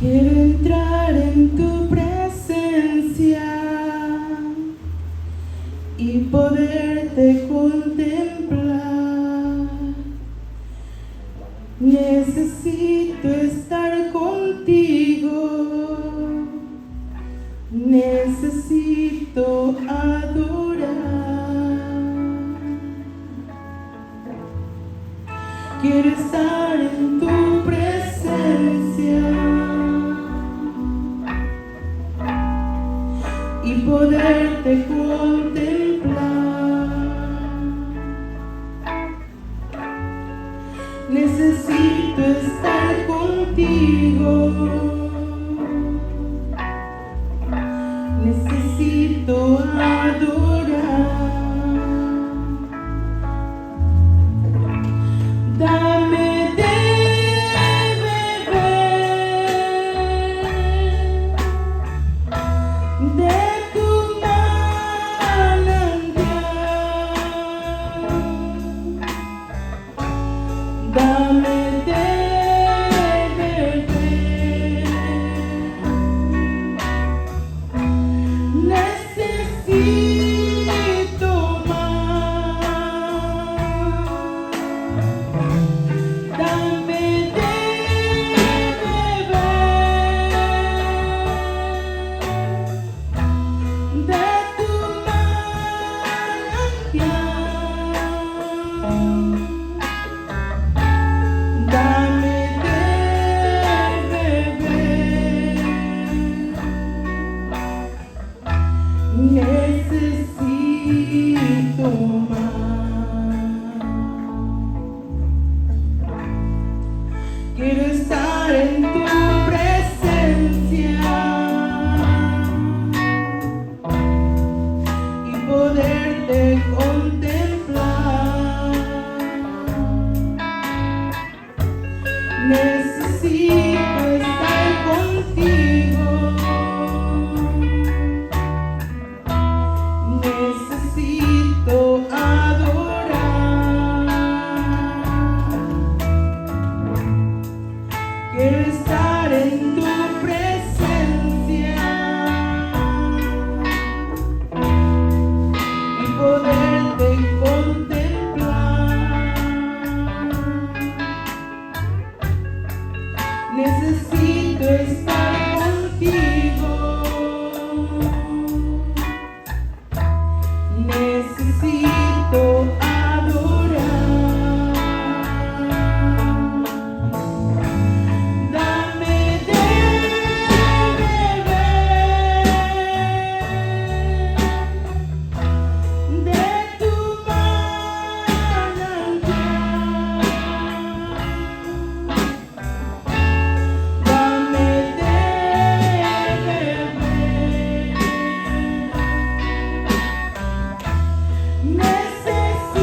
Quiero entrar en tu presencia y poderte contemplar. Necesito estar contigo, necesito adorar. Quiero estar en tu presencia y poderte contemplar. Necesito estar contigo, necesito adorar. Dame de beber de tu manantial. Dame de beber. Necesito más. Dame de beber de tu manantial. Dame de beber. Necesito más. Quiero estar en tu presencia y poderte contemplar. Necesito estar contigo, necesito adorar. Quiero estar en tu presencia y poderte contemplar. Necesito estar contigo, necesito adorar. Dame de beber de tu manantial. Dame de beber.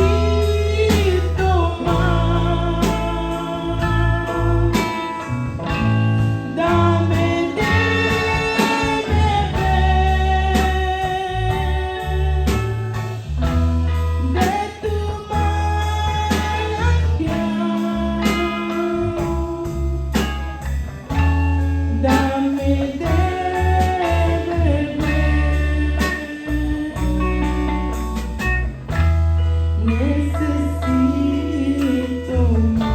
Necesito más. Dame de beber de tu manantial. Dame de beber. Necesito más.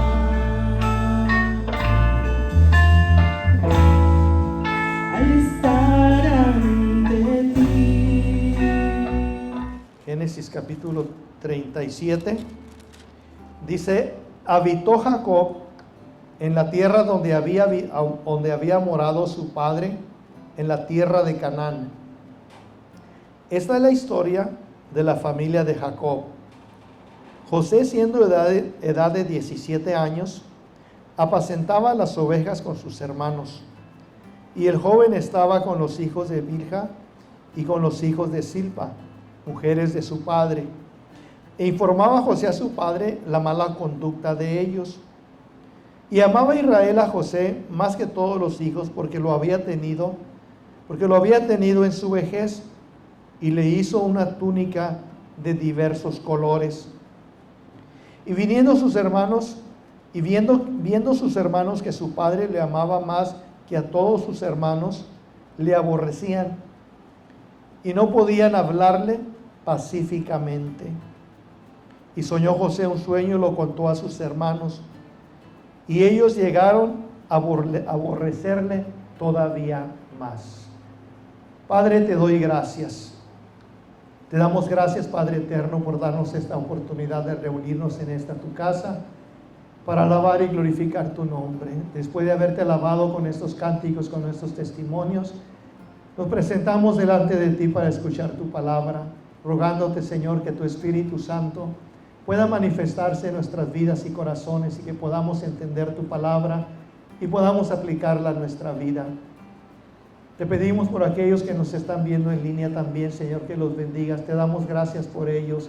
Al estar ante ti. Génesis capítulo 37 dice: habitó Jacob en la tierra donde había morado su padre, en la tierra de Canaán. Esta es la historia de la familia de Jacob. José, siendo edad de 17 años, apacentaba las ovejas con sus hermanos, y el joven estaba con los hijos de Bilha y con los hijos de Silpa, mujeres de su padre, e informaba José a su padre la mala conducta de ellos. Y amaba Israel a José más que todos los hijos, porque lo había tenido en su vejez, y le hizo una túnica de diversos colores. Y viniendo sus hermanos, y viendo sus hermanos que su padre le amaba más que a todos sus hermanos le aborrecían y no podían hablarle pacíficamente. Y soñó José un sueño y lo contó a sus hermanos, y ellos llegaron a aborrecerle todavía más. Padre, te doy gracias. Te damos gracias, Padre eterno, por darnos esta oportunidad de reunirnos en esta tu casa para alabar y glorificar tu nombre. Después de haberte alabado con estos cánticos, con estos testimonios, nos presentamos delante de ti para escuchar tu palabra, rogándote, Señor, que tu Espíritu Santo pueda manifestarse en nuestras vidas y corazones, y que podamos entender tu palabra y podamos aplicarla a nuestra vida. Te pedimos por aquellos que nos están viendo en línea también, Señor, que los bendigas. Te damos gracias por ellos.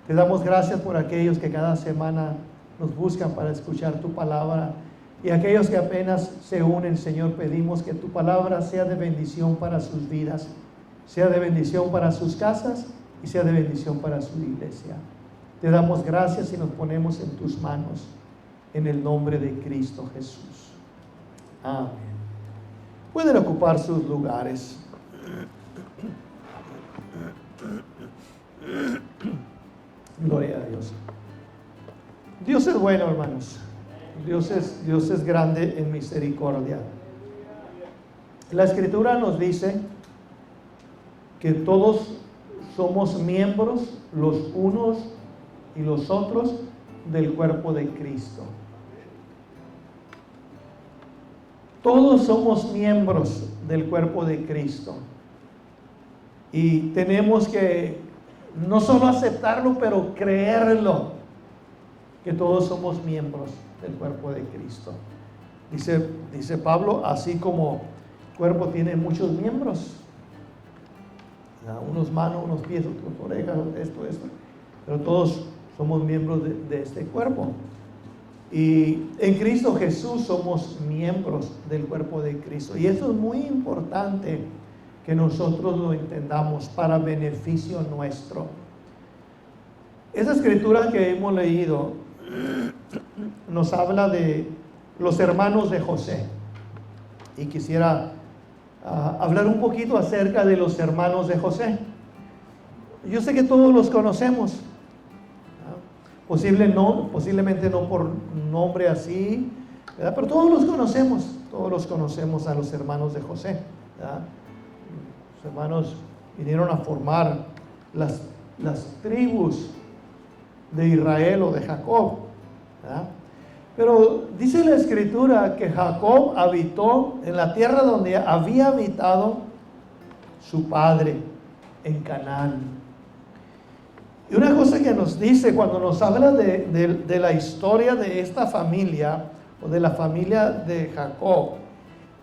Te damos gracias por aquellos que cada semana nos buscan para escuchar tu palabra. Y aquellos que apenas se unen, Señor, pedimos que tu palabra sea de bendición para sus vidas, sea de bendición para sus casas y sea de bendición para su iglesia. Te damos gracias y nos ponemos en tus manos, en el nombre de Cristo Jesús. Amén. Pueden ocupar sus lugares. Gloria a Dios. Dios es bueno, hermanos. Dios es grande en misericordia. La Escritura nos dice que todos somos miembros, los unos y los otros, del cuerpo de Cristo. Todos somos miembros del cuerpo de Cristo. Y tenemos que no solo aceptarlo, pero creerlo, que todos somos miembros del cuerpo de Cristo. Dice Pablo, así como el cuerpo tiene muchos miembros, unos manos, unos pies, otras orejas, esto, pero todos somos miembros de este cuerpo. Y en Cristo Jesús somos miembros del cuerpo de Cristo. Y eso es muy importante que nosotros lo entendamos para beneficio nuestro. Esa escritura que hemos leído nos habla de los hermanos de José. Y quisiera hablar un poquito acerca de los hermanos de José. Yo sé que todos los conocemos. Posiblemente no por nombre así, ¿verdad? Pero todos los conocemos a los hermanos de José, ¿verdad? Los hermanos vinieron a formar las tribus de Israel o de Jacob, ¿verdad? Pero dice la Escritura que Jacob habitó en la tierra donde había habitado su padre, en Canaán. Y una cosa que nos dice cuando nos habla de la historia de esta familia, o de la familia de Jacob,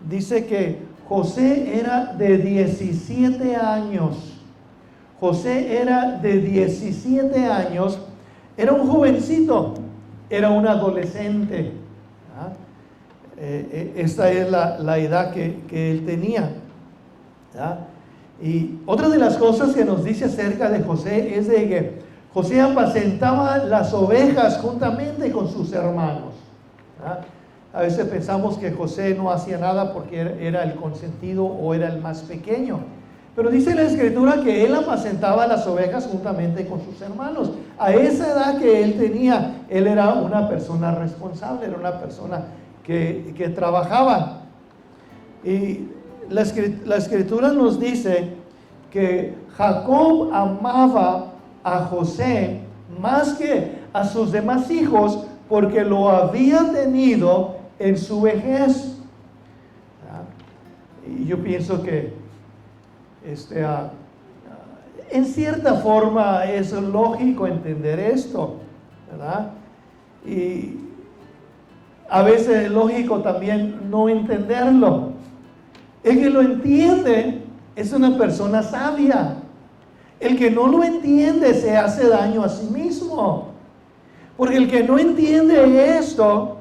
dice que José era de 17 años. José era de 17 años, era un jovencito, era un adolescente. Esta es la edad que él tenía. ¿Verdad? Y otra de las cosas que nos dice acerca de José es de que José apacentaba las ovejas juntamente con sus hermanos. ¿Verdad? A veces pensamos que José no hacía nada porque era el consentido o era el más pequeño. Pero dice la Escritura que él apacentaba las ovejas juntamente con sus hermanos. A esa edad que él tenía, él era una persona responsable, era una persona que trabajaba. Y la Escritura nos dice que Jacob amaba a José más que a sus demás hijos porque lo había tenido en su vejez. Y yo pienso que en cierta forma es lógico entender esto, ¿verdad? Y a veces es lógico también no entenderlo. El que lo entiende es una persona sabia. El que no lo entiende se hace daño a sí mismo. Porque el que no entiende esto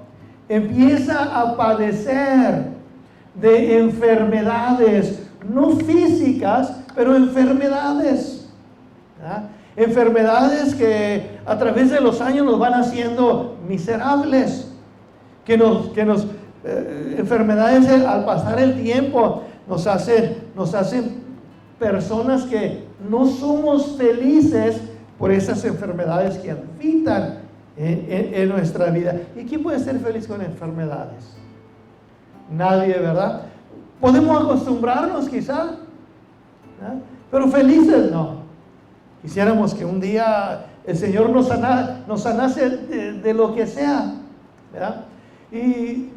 empieza a padecer de enfermedades, no físicas, pero enfermedades. ¿Verdad? Enfermedades que a través de los años nos van haciendo miserables, que nos enfermedades al pasar el tiempo nos hacen personas que no somos felices por esas enfermedades que habitan en nuestra vida. ¿Y quién puede ser feliz con enfermedades? Nadie, ¿verdad? Podemos acostumbrarnos quizás, ¿verdad? Pero felices no. Quisiéramos que un día el Señor nos sanase de lo que sea, ¿verdad? Y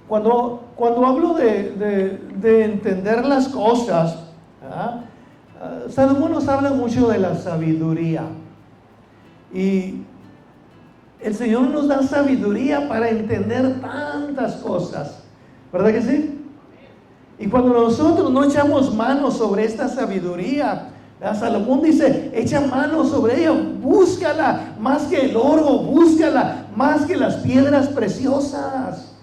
cuando hablo de entender las cosas, ¿verdad? Salomón nos habla mucho de la sabiduría. Y el Señor nos da sabiduría para entender tantas cosas, ¿verdad que sí? Y cuando nosotros no echamos mano sobre esta sabiduría, Salomón dice, echa mano sobre ella, búscala más que el oro, búscala más que las piedras preciosas.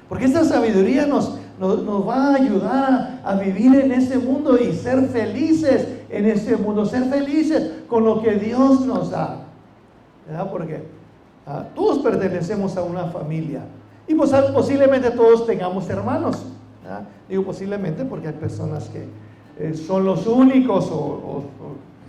Porque esta sabiduría nos va a ayudar a vivir en este mundo y ser felices en este mundo, ser felices con lo que Dios nos da, ¿verdad? Porque todos pertenecemos a una familia y posiblemente todos tengamos hermanos, ¿verdad? Digo posiblemente porque hay personas que son los únicos o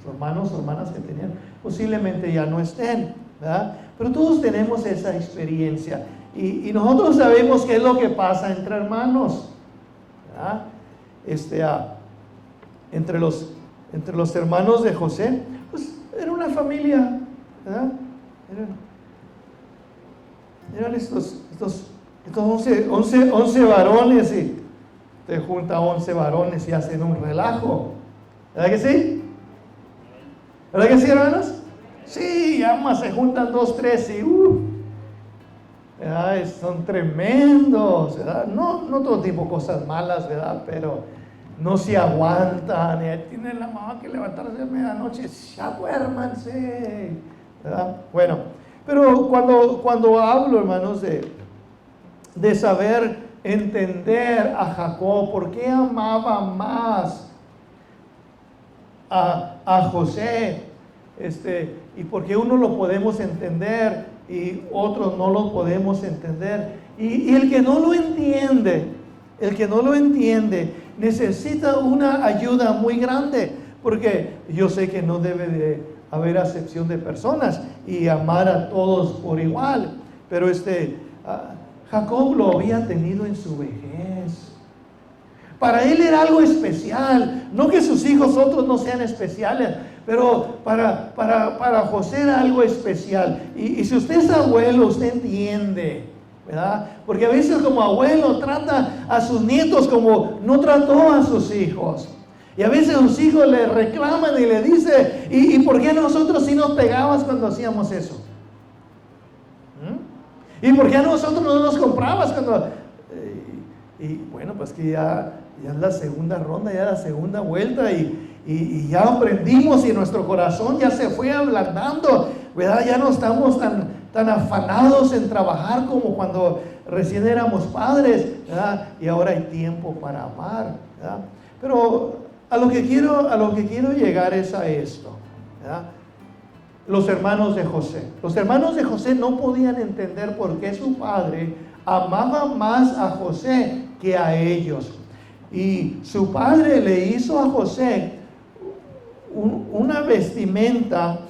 hermanos o hermanas que tenían, posiblemente ya no estén, ¿verdad? Pero todos tenemos esa experiencia y nosotros sabemos qué es lo que pasa entre hermanos, ¿verdad? Entre los hermanos de José, pues era una familia, ¿verdad? Eran estos 11 varones y te junta 11 varones y hacen un relajo, ¿verdad que sí? ¿Verdad que sí, hermanos? Sí, ya más se juntan 2, 3 y ¿verdad? Son tremendos, ¿verdad? No todo tipo de cosas malas, ¿verdad? Pero no se aguantan, tienen la mamá que levantarse a medianoche, ya duérmanse, ¿verdad? Bueno, pero cuando hablo, hermanos, de saber entender a Jacob, por qué amaba más a José, y por qué uno lo podemos entender y otros no lo podemos entender, y el que no lo entiende, necesita una ayuda muy grande, porque yo sé que no debe de haber acepción de personas y amar a todos por igual, pero Jacob lo había tenido en su vejez. Para él era algo especial, no que sus hijos otros no sean especiales, pero para José era algo especial. Y si usted es abuelo, usted entiende, ¿verdad? Porque a veces como abuelo trata a sus nietos como no trató a sus hijos. Y a veces sus hijos le reclaman y le dicen, ¿y por qué nosotros sí nos pegabas cuando hacíamos eso? ¿Y por qué a nosotros no nos comprabas cuando...? Y bueno, pues que ya es la segunda ronda, ya la segunda vuelta y ya aprendimos y nuestro corazón ya se fue ablandando, ¿verdad? Ya no estamos tan afanados en trabajar como cuando recién éramos padres, ¿verdad? Y ahora hay tiempo para amar, ¿verdad? Pero a lo que quiero llegar es a esto, ¿verdad? Los hermanos de José no podían entender por qué su padre amaba más a José que a ellos. Y su padre le hizo a José una vestimenta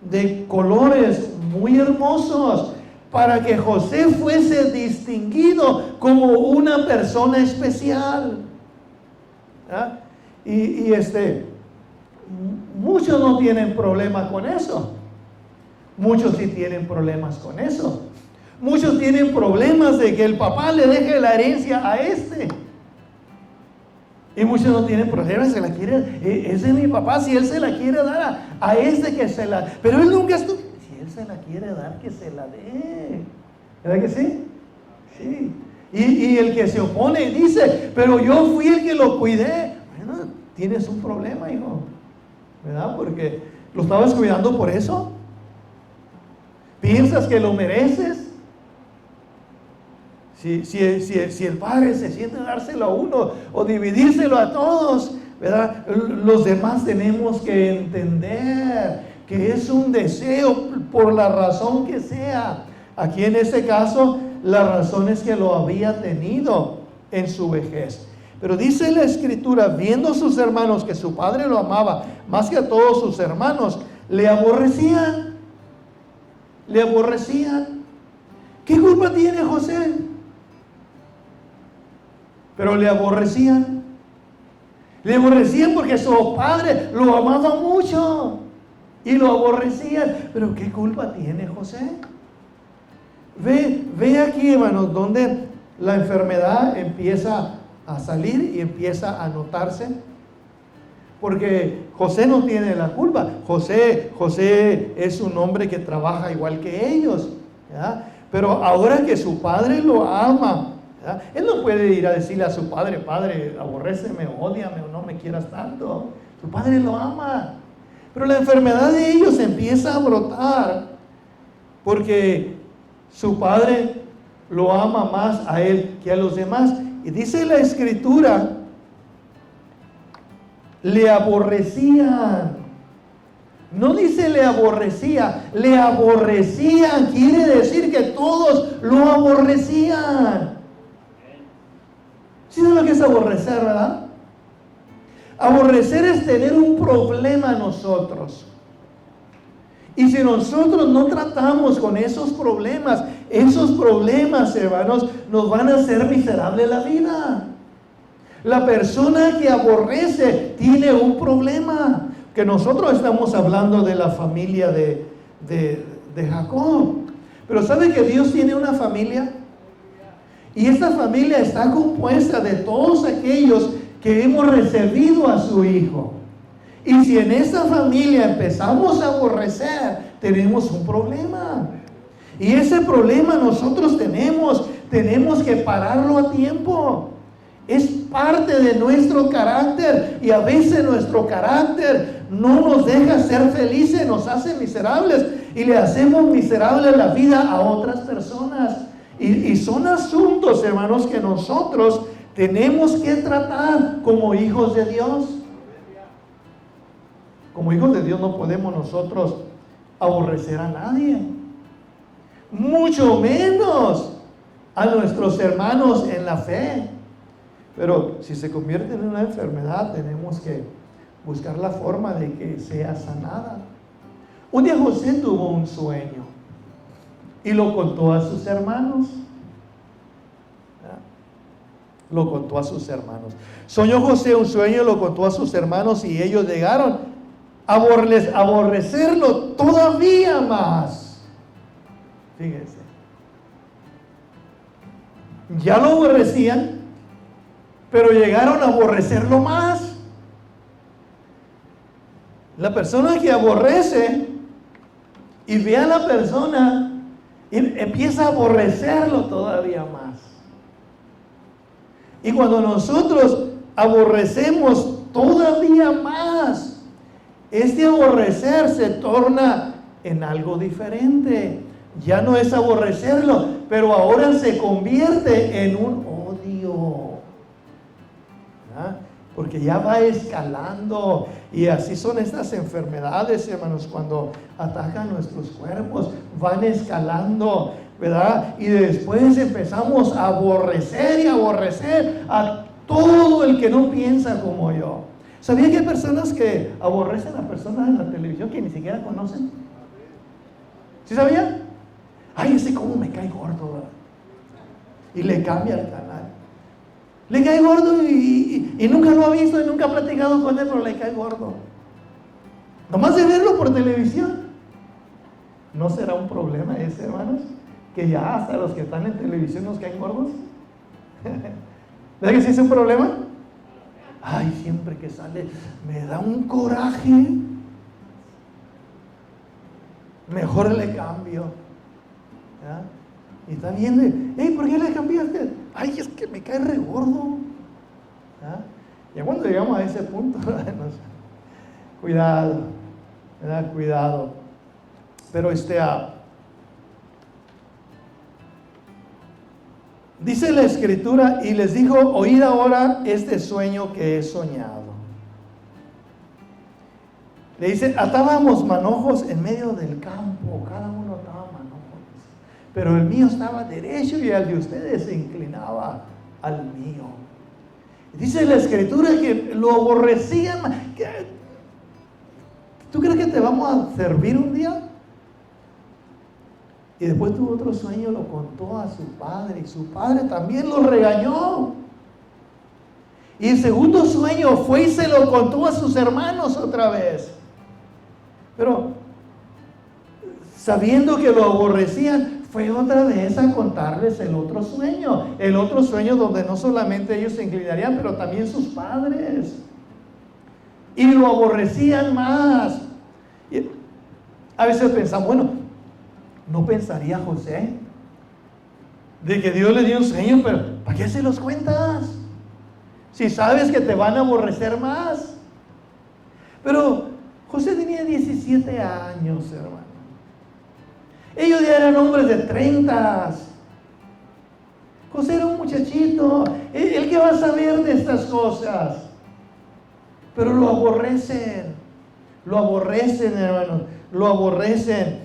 de colores muy hermosos para que José fuese distinguido como una persona especial. ¿Ah? Y muchos no tienen problema con eso. Muchos sí tienen problemas con eso. Muchos tienen problemas de que el papá le deje la herencia a y muchos no tienen problemas, se la quiere, es de mi papá, si él se la quiere dar a que se la, pero él nunca estuvo, si él se la quiere dar, que se la dé, ¿verdad que sí? Sí. Y el que se opone dice, pero yo fui el que lo cuidé. Bueno, tienes un problema, hijo, ¿verdad? Porque lo estabas cuidando por eso. ¿Piensas que lo mereces? Si el padre se siente dárselo a uno o dividírselo a todos, ¿verdad? Los demás tenemos que entender que es un deseo por la razón que sea. Aquí en este caso, las razones que lo había tenido en su vejez. Pero dice la Escritura, viendo sus hermanos que su padre lo amaba más que a todos sus hermanos, le aborrecían. Le aborrecían. ¿Qué culpa tiene José? Pero le aborrecían. Le aborrecían porque su padre lo amaba mucho y lo aborrecían. Pero ¿qué culpa tiene José? Ve aquí, hermanos, donde la enfermedad empieza a salir y empieza a notarse. Porque José no tiene la culpa. José es un hombre que trabaja igual que ellos, ¿ya? Pero ahora que su padre lo ama, ¿ya? Él no puede ir a decirle a su padre: padre, aborréceme, ódiame o no me quieras tanto. Su padre lo ama. Pero la enfermedad de ellos empieza a brotar porque su padre lo ama más a él que a los demás. Y dice la Escritura, le aborrecían. No dice le aborrecía, le aborrecían. Quiere decir que todos lo aborrecían. ¿Sí saben lo que es aborrecer, verdad? Aborrecer es tener un problema nosotros. Y si nosotros no tratamos con esos problemas, hermanos, nos van a hacer miserable la vida. La persona que aborrece tiene un problema. Que nosotros estamos hablando de la familia de Jacob. Pero ¿sabe que Dios tiene una familia? Y esta familia está compuesta de todos aquellos que hemos recibido a su Hijo. Y si en esta familia empezamos a aborrecer, tenemos un problema. Y ese problema nosotros tenemos que pararlo a tiempo. Es parte de nuestro carácter y a veces nuestro carácter no nos deja ser felices, nos hace miserables y le hacemos miserable la vida a otras personas. Y son asuntos, hermanos, que nosotros tenemos que tratar como hijos de Dios. Como hijos de Dios no podemos nosotros aborrecer a nadie, mucho menos a nuestros hermanos en la fe. Pero si se convierte en una enfermedad, tenemos que buscar la forma de que sea sanada. Un día José tuvo un sueño y lo contó a sus hermanos. Lo contó a sus hermanos. Soñó José un sueño, lo contó a sus hermanos y ellos llegaron a aborrecerlo todavía más. Fíjense. Ya lo aborrecían, pero llegaron a aborrecerlo más. La persona que aborrece y ve a la persona y empieza a aborrecerlo todavía más. Y cuando nosotros aborrecemos todavía más, este aborrecer se torna en algo diferente. Ya no es aborrecerlo, pero ahora se convierte en un odio. ¿Verdad? Porque ya va escalando. Y así son estas enfermedades, hermanos, cuando atacan nuestros cuerpos, van escalando, ¿verdad? Y después empezamos a aborrecer y aborrecer a todo el que no piensa como yo. ¿Sabía que hay personas que aborrecen a personas en la televisión que ni siquiera conocen? ¿Sí sabía? Ay, ese cómo me cae gordo, ¿verdad? Y le cambia el canal. Le cae gordo y nunca lo ha visto y nunca ha platicado con él, pero le cae gordo. Nomás de verlo por televisión. ¿No será un problema ese, hermanos? Que ya hasta los que están en televisión nos caen gordos. ¿Verdad que sí es un problema? Ay, siempre que sale me da un coraje. Mejor le cambio. ¿Ya? Y está viendo, hey, ¿por qué le cambiaste? Ay, es que me cae re gordo. ¿Ya? Ya cuando llegamos a ese punto, cuidado, ¿verdad? Cuidado. Pero dice la Escritura, y les dijo: oíd ahora este sueño que he soñado. Le dice: atábamos manojos en medio del campo, cada uno ataba manojos. pero el mío estaba derecho y el de ustedes se inclinaba al mío. Dice la Escritura que lo aborrecían. ¿Tú crees que te vamos a servir un día? Y después tuvo otro sueño, lo contó a su padre, y su padre también lo regañó. Y el segundo sueño fue y se lo contó a sus hermanos otra vez. Pero sabiendo que lo aborrecían, fue otra vez a contarles el otro sueño. El otro sueño donde no solamente ellos se inclinarían, pero también sus padres. Y lo aborrecían más. Y a veces pensamos, bueno, ¿no pensaría José de que Dios le dio un sueño, pero ¿para qué se los cuentas? Si sabes que te van a aborrecer más. Pero José tenía 17 años, hermano. Ellos ya eran hombres de 30. José era un muchachito. ¿Él qué va a saber de estas cosas? Pero lo aborrecen, hermano, lo aborrecen.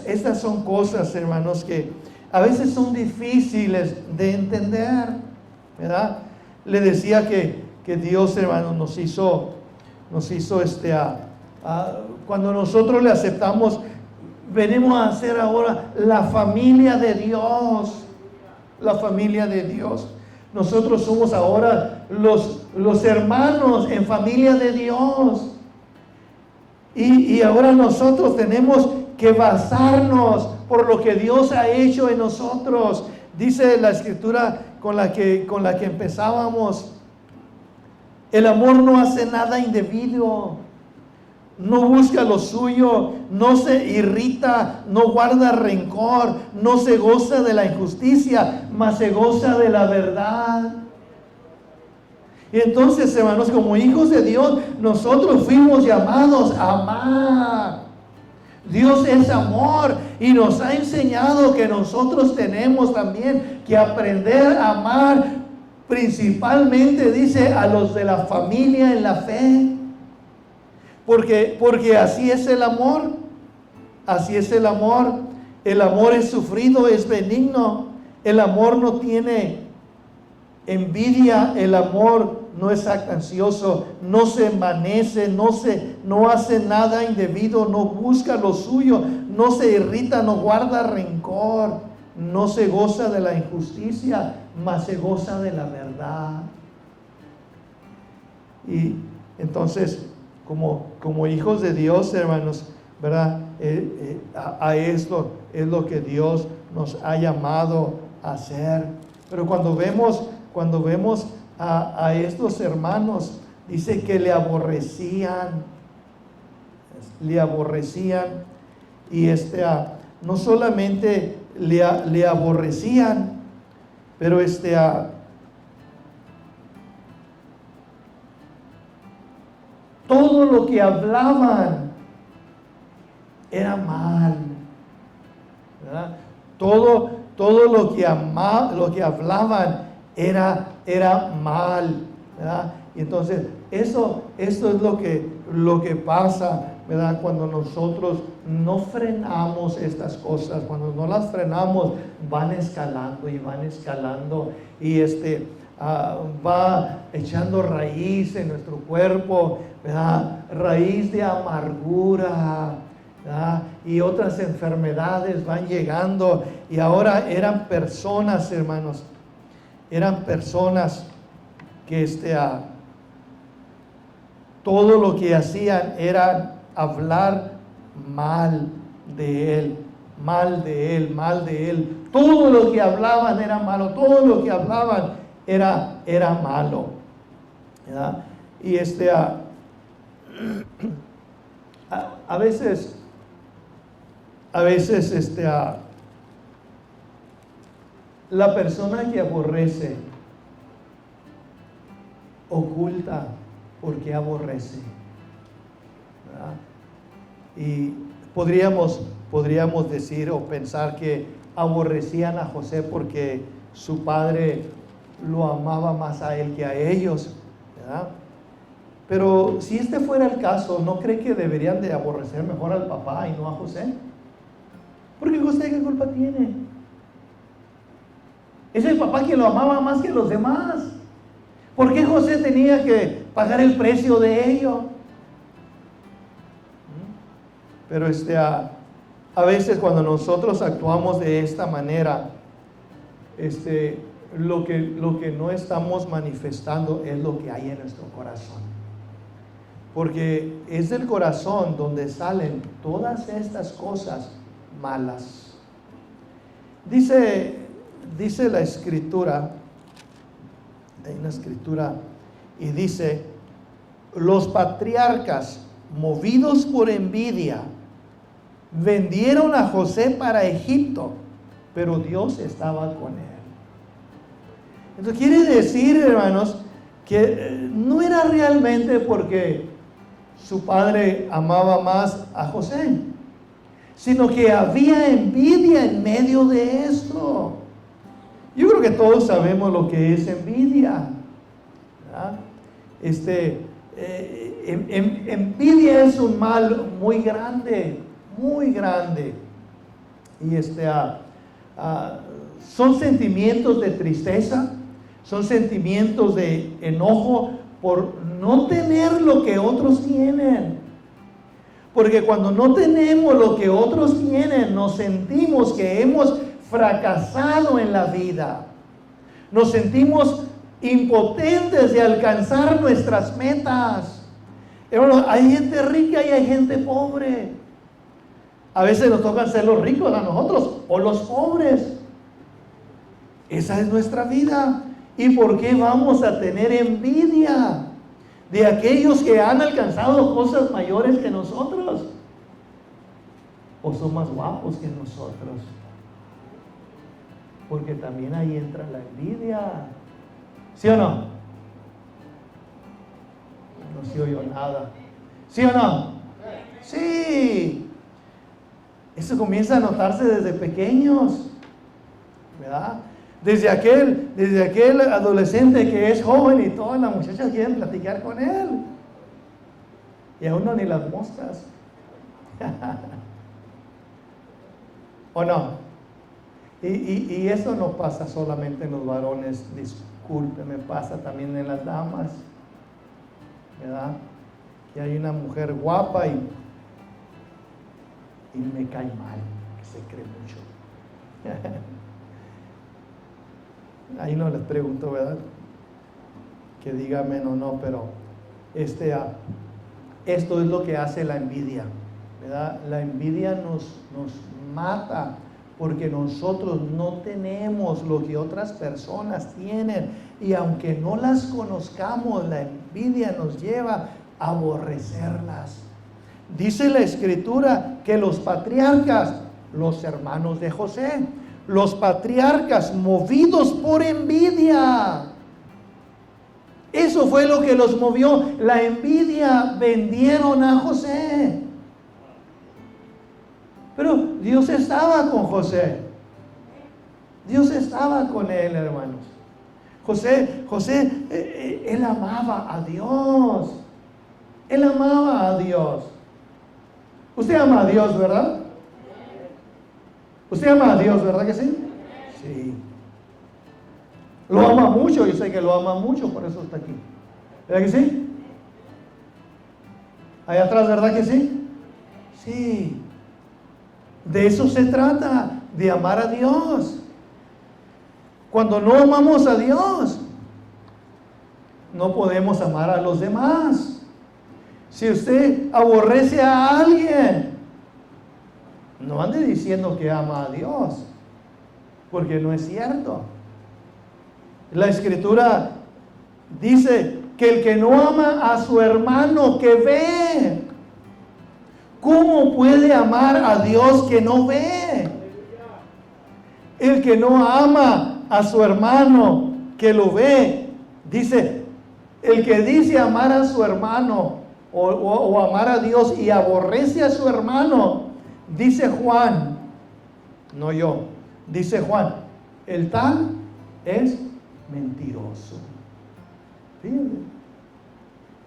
Estas son cosas, hermanos, que a veces son difíciles de entender, ¿verdad? Le decía que Dios, hermanos, nos hizo cuando nosotros le aceptamos, venimos a ser ahora la familia de Dios. La familia de Dios. Nosotros somos ahora los hermanos en familia de Dios. Y ahora nosotros tenemos que basarnos por lo que Dios ha hecho en nosotros. Dice la Escritura con la que empezábamos: el amor no hace nada indebido, no busca lo suyo, no se irrita, no guarda rencor, no se goza de la injusticia, mas se goza de la verdad. Y entonces, hermanos, como hijos de Dios, nosotros fuimos llamados a amar. Dios es amor y nos ha enseñado que nosotros tenemos también que aprender a amar, principalmente, dice, a los de la familia en la fe. Porque así es el amor. Así es el amor. El amor es sufrido, es benigno. El amor no tiene envidia. El amor no es jactancioso, no se envanece, no hace nada indebido, no busca lo suyo, no se irrita, no guarda rencor, no se goza de la injusticia, mas se goza de la verdad. Y entonces, como hijos de Dios, hermanos, ¿verdad? A esto es lo que Dios nos ha llamado a hacer. Pero cuando vemos a estos hermanos, dice que le aborrecían, y no solamente le aborrecían, pero todo lo que hablaban era mal, ¿verdad? Todo lo que hablaban era mal, ¿verdad? Y entonces eso es lo que pasa, ¿verdad? Cuando nosotros no frenamos estas cosas, cuando no las frenamos, van escalando y va echando raíz en nuestro cuerpo, ¿verdad? Raíz de amargura, ¿verdad? Y otras enfermedades van llegando. Y ahora eran personas, hermanos, que todo lo que hacían era hablar mal de él. Todo lo que hablaban era malo, todo lo que hablaban era malo, ¿verdad? Y a veces la persona que aborrece oculta por qué aborrece, ¿verdad? Y podríamos decir o pensar que aborrecían a José porque su padre lo amaba más a él que a ellos, ¿verdad? Pero si este fuera el caso, ¿no cree que deberían de aborrecer mejor al papá y no a José? Porque José, ¿qué culpa tiene? Es el papá quien lo amaba más que los demás. ¿Por qué José tenía que pagar el precio de ello? Pero a veces cuando nosotros actuamos de esta manera, lo que no estamos manifestando es lo que hay en nuestro corazón. Porque es del corazón donde salen todas estas cosas malas. Dice la escritura, hay una escritura y dice: los patriarcas, movidos por envidia, vendieron a José para Egipto, pero Dios estaba con él. Entonces quiere decir, hermanos, que no era realmente porque su padre amaba más a José, sino que había envidia en medio de esto. Yo creo que todos sabemos lo que es envidia, ¿verdad? Envidia es un mal muy grande, muy grande. Y son sentimientos de tristeza, son sentimientos de enojo por no tener lo que otros tienen. Porque cuando no tenemos lo que otros tienen, nos sentimos que hemos fracasado en la vida. Nos sentimos impotentes de alcanzar nuestras metas. Hermano, hay gente rica y hay gente pobre. A veces nos tocan ser los ricos a nosotros o los pobres. Esa es nuestra vida. ¿Y por qué vamos a tener envidia de aquellos que han alcanzado cosas mayores que nosotros? ¿O son más guapos que nosotros? Porque también ahí entra la envidia. ¿Sí o no? No se oyó nada. ¿Sí o no? Sí. Eso comienza a notarse desde pequeños, ¿verdad? Desde aquel adolescente que es joven y todas las muchachas quieren platicar con él. Y a uno ni las moscas. ¿O no? Y eso no pasa solamente en los varones, discúlpeme, pasa también en las damas, ¿verdad? Que hay una mujer guapa y me cae mal, que se cree mucho. Ahí no les pregunto, ¿verdad? Que diga amén o no, pero esto es lo que hace la envidia, ¿verdad? La envidia nos mata porque nosotros no tenemos lo que otras personas tienen, y aunque no las conozcamos, la envidia nos lleva a aborrecerlas. Dice la escritura que los patriarcas, los hermanos de José, los patriarcas movidos por envidia, eso fue lo que los movió, la envidia, vendieron a José. Pero Dios estaba con José. Dios estaba con él, hermanos. José, él amaba a Dios. Él amaba a Dios. Usted ama a Dios, ¿verdad? Usted ama a Dios, ¿verdad que sí? Sí. Lo ama mucho, yo sé que lo ama mucho, por eso está aquí. ¿Verdad que sí? Allá atrás, ¿verdad que sí? Sí. De eso se trata, de amar a Dios. Cuando no amamos a Dios, no podemos amar a los demás. Si usted aborrece a alguien, no ande diciendo que ama a Dios, porque no es cierto. La escritura dice que el que no ama a su hermano que ve, ¿cómo puede amar a Dios que no ve? El que no ama a su hermano que lo ve, dice, el que dice amar a su hermano o amar a Dios y aborrece a su hermano, dice Juan, no yo, dice Juan, el tal es mentiroso. Fíjense.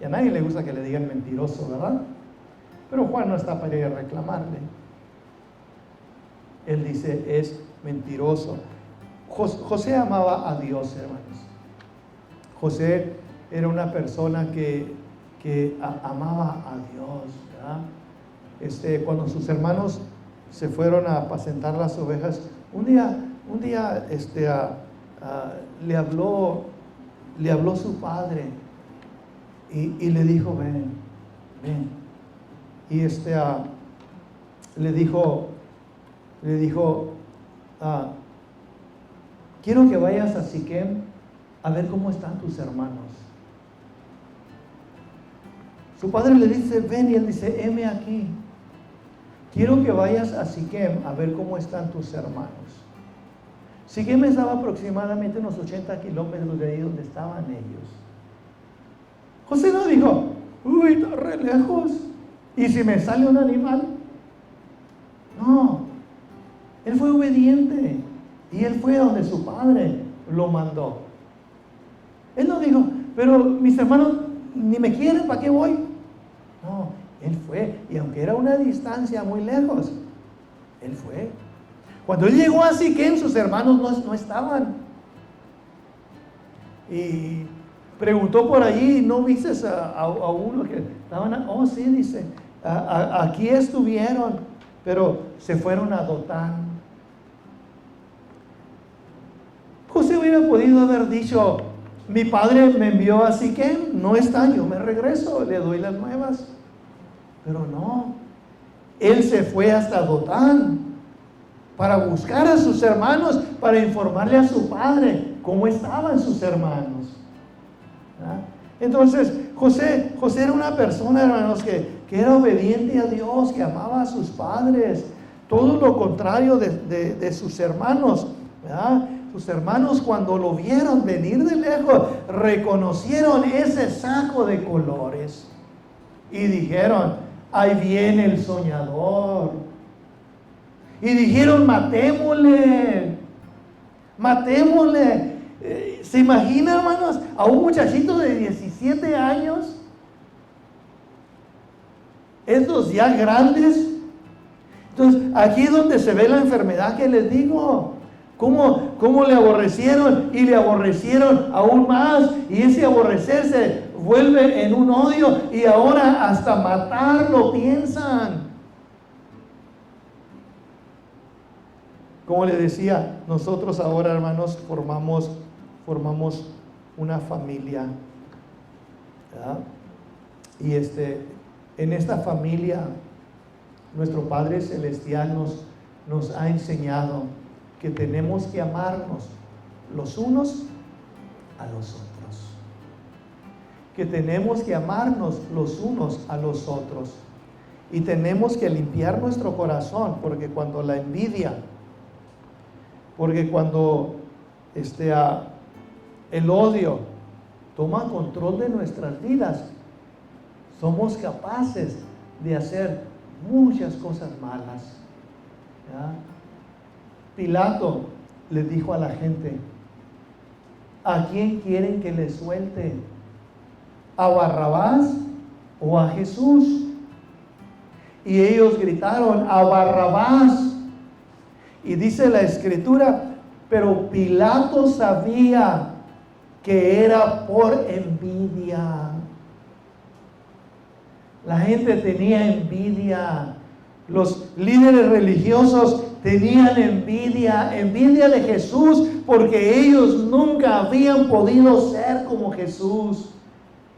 Y a nadie le gusta que le digan mentiroso, ¿verdad? Pero Juan no está para ir a reclamarle. Él dice, es mentiroso. José amaba a Dios, hermanos. José era una persona que amaba a Dios, ¿verdad? Cuando sus hermanos se fueron a apacentar las ovejas, un día le habló su padre y le dijo, ven. Y le dijo, quiero que vayas a Siquem a ver cómo están tus hermanos. Su padre le dice, ven, y él dice, heme aquí. Quiero que vayas a Siquem a ver cómo están tus hermanos. Siquem estaba aproximadamente unos 80 kilómetros de ahí donde estaban ellos. José no dijo, uy, está re lejos. ¿Y si me sale un animal? No. Él fue obediente. Y él fue donde su padre lo mandó. Él no dijo, pero mis hermanos ni me quieren, ¿para qué voy? No, él fue. Y aunque era una distancia muy lejos, él fue. Cuando él llegó a Siquem, sus hermanos no estaban. Y preguntó por allí, ¿no viste a uno que estaban? Oh, sí, dice, aquí estuvieron, pero se fueron a Dotán. José hubiera podido haber dicho, mi padre me envió a Siquem, no está, yo me regreso, le doy las nuevas. Pero no, él se fue hasta Dotán para buscar a sus hermanos, para informarle a su padre cómo estaban sus hermanos. ¿Ah? Entonces, José era una persona, hermanos, que era obediente a Dios, que amaba a sus padres, todo lo contrario de sus hermanos, ¿verdad? Sus hermanos, cuando lo vieron venir de lejos, reconocieron ese saco de colores y dijeron, ahí viene el soñador. Y dijeron, matémosle. ¿Se imaginan, hermanos, a un muchachito de 17 años? Estos ya grandes. Entonces, aquí es donde se ve la enfermedad que les digo. ¿Cómo le aborrecieron? Y le aborrecieron aún más. Y ese aborrecerse vuelve en un odio. Y ahora hasta matarlo piensan. Como le decía, nosotros ahora, hermanos, formamos una familia, ¿verdad? Y en esta familia, nuestro Padre Celestial nos ha enseñado que tenemos que amarnos los unos a los otros. Que tenemos que amarnos los unos a los otros. Y tenemos que limpiar nuestro corazón, porque cuando la envidia, cuando el odio toma control de nuestras vidas, somos capaces de hacer muchas cosas malas. ¿Ya? Pilato le dijo a la gente, ¿a quién quieren que le suelte? ¿A Barrabás o a Jesús? Y ellos gritaron, a Barrabás. Y dice la Escritura, pero Pilato sabía que era por envidia. La gente tenía envidia. Los líderes religiosos tenían envidia de Jesús, porque ellos nunca habían podido ser como Jesús.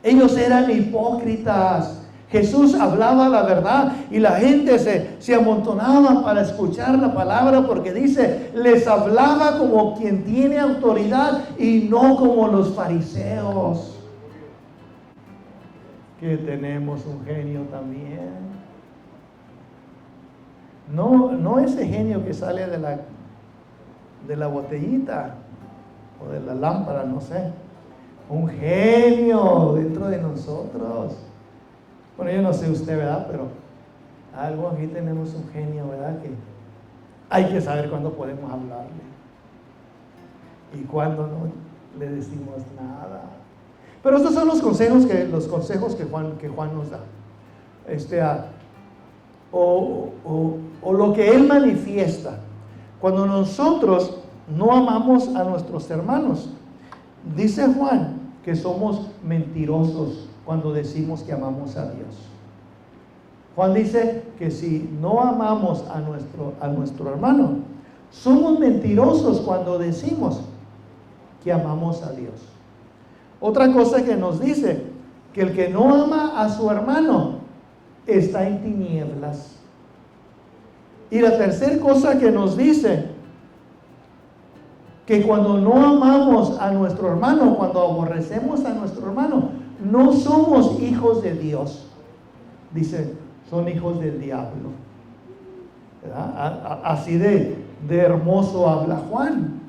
Ellos eran hipócritas. Jesús hablaba la verdad y la gente se amontonaba para escuchar la palabra, porque dice, les hablaba como quien tiene autoridad y no como los fariseos. Que tenemos un genio también. No ese genio que sale de la botellita o de la lámpara, no sé. Un genio dentro de nosotros. Bueno, yo no sé usted, ¿verdad? Pero algo aquí tenemos un genio, ¿verdad? Que hay que saber cuándo podemos hablarle y cuándo no le decimos nada. Pero estos son los consejos que Juan nos da. O lo que él manifiesta. Cuando nosotros no amamos a nuestros hermanos, dice Juan que somos mentirosos cuando decimos que amamos a Dios. Juan dice que si no amamos a nuestro hermano, somos mentirosos cuando decimos que amamos a Dios. Otra cosa que nos dice, que el que no ama a su hermano está en tinieblas. Y la tercera cosa que nos dice, que cuando no amamos a nuestro hermano, cuando aborrecemos a nuestro hermano, no somos hijos de Dios. Dice, son hijos del diablo. ¿Verdad? Así de hermoso habla Juan,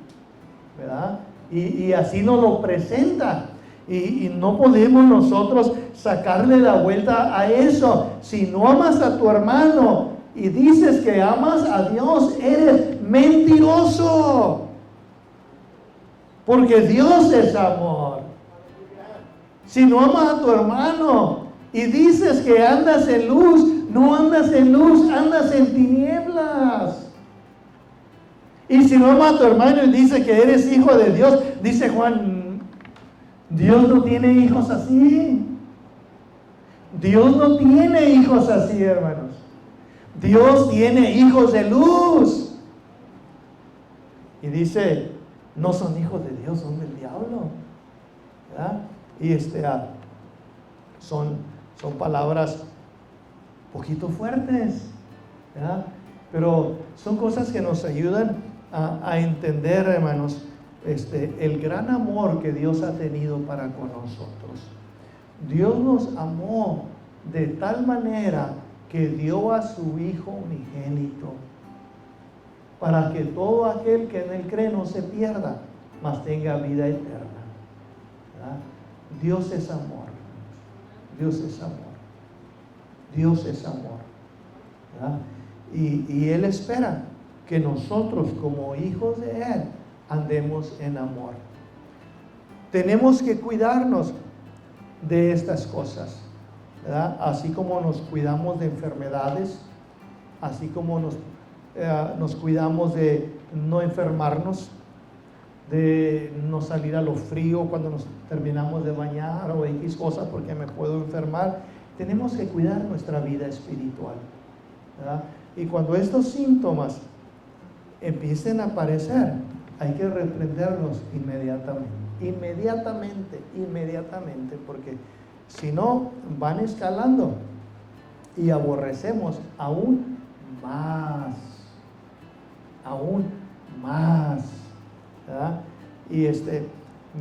¿verdad? Y así nos lo presenta. Y no podemos nosotros sacarle la vuelta a eso. Si no amas a tu hermano y dices que amas a Dios, eres mentiroso. Porque Dios es amor. Si no amas a tu hermano y dices que andas en luz, no andas en luz, andas en tinieblas. Y si no amas a tu hermano y dices que eres hijo de Dios, dice Juan, Dios no tiene hijos así. Dios no tiene hijos así, hermanos. Dios tiene hijos de luz. Y dice, no son hijos de Dios, son del diablo. ¿Verdad? Y son palabras poquito fuertes, ¿verdad? Pero son cosas que nos ayudan a entender, hermanos, el gran amor que Dios ha tenido para con nosotros. Dios nos amó de tal manera que dio a su Hijo unigénito, para que todo aquel que en Él cree no se pierda, mas tenga vida eterna. ¿Verdad? Dios es amor. Dios es amor. Dios es amor. ¿Verdad? Y Él espera que nosotros como hijos de Él andemos en amor. Tenemos que cuidarnos de estas cosas, ¿verdad? Así como nos cuidamos de enfermedades, así como nos cuidamos de no enfermarnos, de no salir a lo frío cuando nos terminamos de bañar o X cosas porque me puedo enfermar. Tenemos que cuidar nuestra vida espiritual, ¿verdad? Y cuando estos síntomas empiecen a aparecer, hay que reprenderlos inmediatamente, porque si no van escalando y aborrecemos aún más, ¿verdad? Y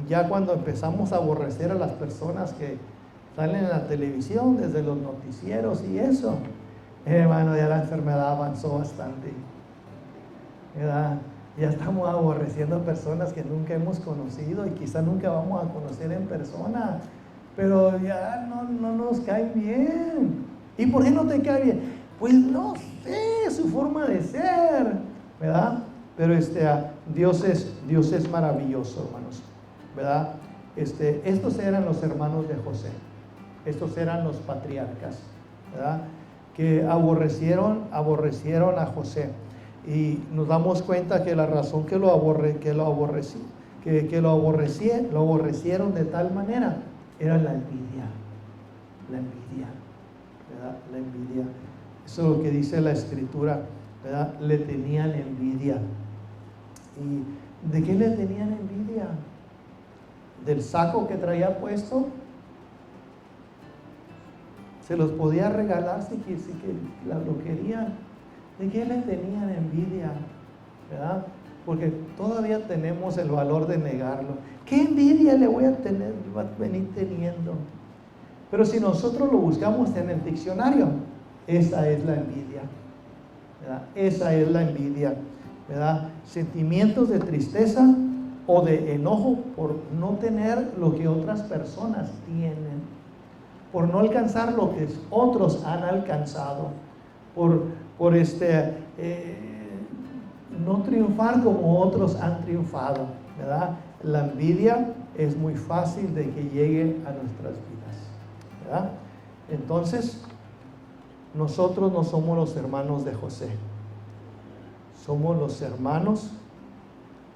ya cuando empezamos a aborrecer a las personas que salen en la televisión, desde los noticieros y eso, hermano, ya la enfermedad avanzó bastante, ¿verdad? Ya estamos aborreciendo a personas que nunca hemos conocido y quizá nunca vamos a conocer en persona, pero ya no nos caen bien. ¿Y por qué no te cae bien? Pues no sé, su forma de ser, ¿verdad? Pero Dios es maravilloso, hermanos, ¿verdad? Estos eran los hermanos de José, estos eran los patriarcas, ¿verdad? Que aborrecieron a José. Y nos damos cuenta que la razón que lo aborrecieron de tal manera era la envidia, ¿verdad? La envidia. Eso es lo que dice la Escritura, ¿verdad? Le tenían envidia. ¿Y de qué le tenían envidia? ¿Del saco que traía puesto? Se los podía regalar si que lo querían. ¿De qué le tenían envidia? ¿Verdad? Porque todavía tenemos el valor de negarlo. ¿Qué envidia le voy a venir teniendo? Pero si nosotros lo buscamos en el diccionario, esa es la envidia, ¿verdad? Esa es la envidia, ¿verdad? Sentimientos de tristeza o de enojo por no tener lo que otras personas tienen, por no alcanzar lo que otros han alcanzado, por no triunfar como otros han triunfado, ¿verdad? La envidia es muy fácil de que llegue a nuestras vidas, ¿verdad? Entonces, nosotros no somos los hermanos de José, somos los hermanos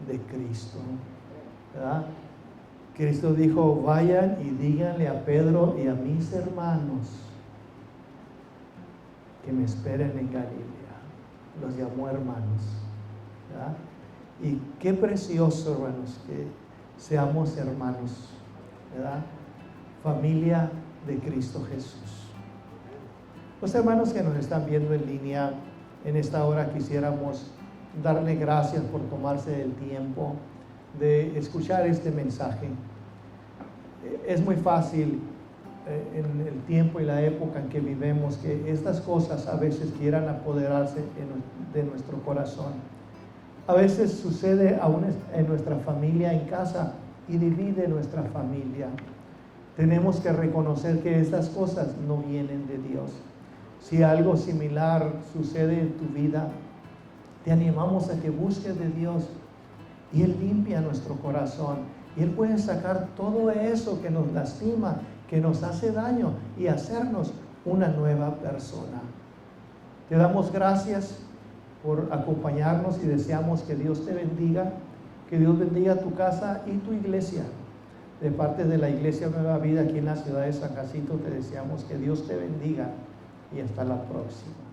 de Cristo, ¿verdad? Cristo dijo, vayan y díganle a Pedro y a mis hermanos que me esperen en Galilea. Los llamó hermanos, ¿verdad? Y qué precioso, hermanos, que seamos hermanos, ¿verdad? Familia de Cristo Jesús. Los hermanos que nos están viendo en línea, en esta hora quisiéramos darle gracias por tomarse el tiempo de escuchar este mensaje. Es muy fácil en el tiempo y la época en que vivemos que estas cosas a veces quieran apoderarse de nuestro corazón. A veces sucede aún en nuestra familia, en casa, y divide nuestra familia. Tenemos que reconocer que estas cosas no vienen de Dios. Si algo similar sucede en tu vida, te animamos a que busques de Dios y Él limpia nuestro corazón. Y Él puede sacar todo eso que nos lastima, que nos hace daño y hacernos una nueva persona. Te damos gracias por acompañarnos y deseamos que Dios te bendiga, que Dios bendiga tu casa y tu iglesia. De parte de la Iglesia Nueva Vida aquí en la ciudad de San Jacinto te deseamos que Dios te bendiga y hasta la próxima.